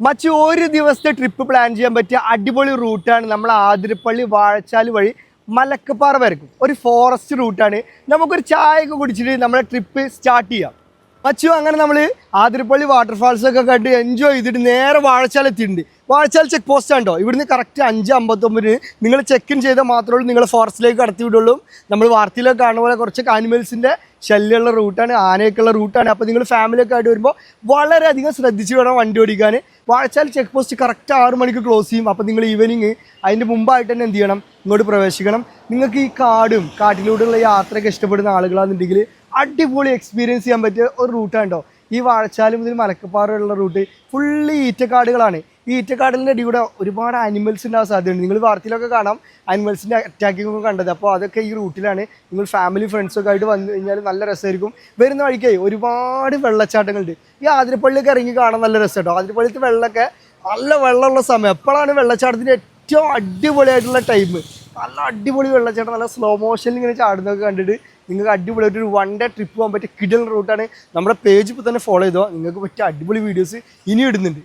മച്ചു ഒരു ദിവസത്തെ ട്രിപ്പ് പ്ലാൻ ചെയ്യാൻ പറ്റിയ അടിപൊളി റൂട്ടാണ് നമ്മൾ ആതിരപ്പള്ളി വാഴച്ചാൽ വഴി മലക്കപ്പാറ വരക്കും ഒരു ഫോറസ്റ്റ് റൂട്ടാണ്. നമുക്കൊരു ചായയൊക്കെ കുടിച്ചിട്ട് നമ്മുടെ ട്രിപ്പ് സ്റ്റാർട്ട് ചെയ്യാം. മച്ചു അങ്ങനെ നമ്മൾ ആതിരപ്പള്ളി വാട്ടർഫാൾസ് ഒക്കെ കണ്ട് എൻജോയ് ചെയ്തിട്ട് നേരെ വാഴച്ചാൽ എത്തിയിട്ടുണ്ട്. വാഴച്ചാൽ ചെക്ക് പോസ്റ്റ് ഉണ്ടോ, ഇവിടുന്ന് കറക്റ്റ് 5:59 നിങ്ങൾ ചെക്ക് ഇൻ ചെയ്താൽ മാത്രമേ ഉള്ളൂ നിങ്ങൾ ഫോറസ്റ്റിലേക്ക് കടത്തി വിടുള്ളൂ. നമ്മൾ വാർത്തയിലൊക്കെ കാണുന്ന പോലെ കുറച്ച് ആനിമൽസിൻ്റെ ശല്യമുള്ള റൂട്ടാണ്, ആനയൊക്കെയുള്ള റൂട്ടാണ്. അപ്പോൾ നിങ്ങൾ ഫാമിലിയൊക്കെ ആയിട്ട് വരുമ്പോൾ വളരെയധികം ശ്രദ്ധിച്ച് വേണം വണ്ടി ഓടിക്കാൻ. വാഴച്ചാൽ ചെക്ക് പോസ്റ്റ് കറക്റ്റ് 6 മണിക്ക് ക്ലോസ് ചെയ്യും. അപ്പോൾ നിങ്ങൾ ഈവനിങ് അതിൻ്റെ മുമ്പായിട്ട് തന്നെ എന്ത് ചെയ്യണം, ഇങ്ങോട്ട് പ്രവേശിക്കണം. നിങ്ങൾക്ക് ഈ കാട്ടിലൂടെയുള്ള യാത്രയൊക്കെ ഇഷ്ടപ്പെടുന്ന ആളുകളാണെന്നുണ്ടെങ്കിൽ അടിപൊളി എക്സ്പീരിയൻസ് ചെയ്യാൻ പറ്റിയ ഒരു റൂട്ടാണോ ഈ വാഴച്ചാൽ മുതൽ മലക്കപ്പാറയുള്ള റൂട്ട്. ഫുള്ളി ഈറ്റക്കാടുകളാണ്. ഈ ഈറ്റക്കാടിൻ്റെ അടി കൂടെ ഒരുപാട് ആനിമൽസ് ഉണ്ടാകാൻ സാധ്യതയുണ്ട്. നിങ്ങൾ വാർത്തയിലൊക്കെ കാണാം ആനിമൽസിൻ്റെ അറ്റാക്കിംഗ് ഒക്കെ കണ്ടത്. അപ്പോൾ അതൊക്കെ ഈ റൂട്ടിലാണ്. നിങ്ങൾ ഫാമിലി ഫ്രണ്ട്സൊക്കെ ആയിട്ട് വന്നു കഴിഞ്ഞാൽ നല്ല രസമായിരിക്കും. വരുന്ന വഴിക്കേ ഒരുപാട് വെള്ളച്ചാട്ടങ്ങളുണ്ട്. ഈ ആതിരപ്പള്ളിയൊക്കെ ഇറങ്ങി കാണാൻ നല്ല രസം കേട്ടോ. ആതിരപ്പള്ളിത്തെ വെള്ളമൊക്കെ നല്ല വെള്ളമുള്ള സമയം എപ്പോഴാണ് വെള്ളച്ചാട്ടത്തിൻ്റെ ഏറ്റവും അടിപൊളിയായിട്ടുള്ള ടൈം. നല്ല അടിപൊളി വെള്ളച്ചാട്ടം, നല്ല സ്ലോ മോഷനിൽ ഇങ്ങനെ ചാടുന്നതൊക്കെ കണ്ടിട്ട് നിങ്ങൾക്ക് അടിപൊളിയായിട്ടൊരു 1 ഡേ ട്രിപ്പ് പോകാൻ പറ്റിയ കിടൽ റൂട്ടാണ്. നമ്മുടെ പേജ് ഇപ്പോൾ തന്നെ ഫോളോ ചെയ്തോ, നിങ്ങൾക്ക് പറ്റിയ അടിപൊളി വീഡിയോസ് ഇനി ഇടുന്നുണ്ട്.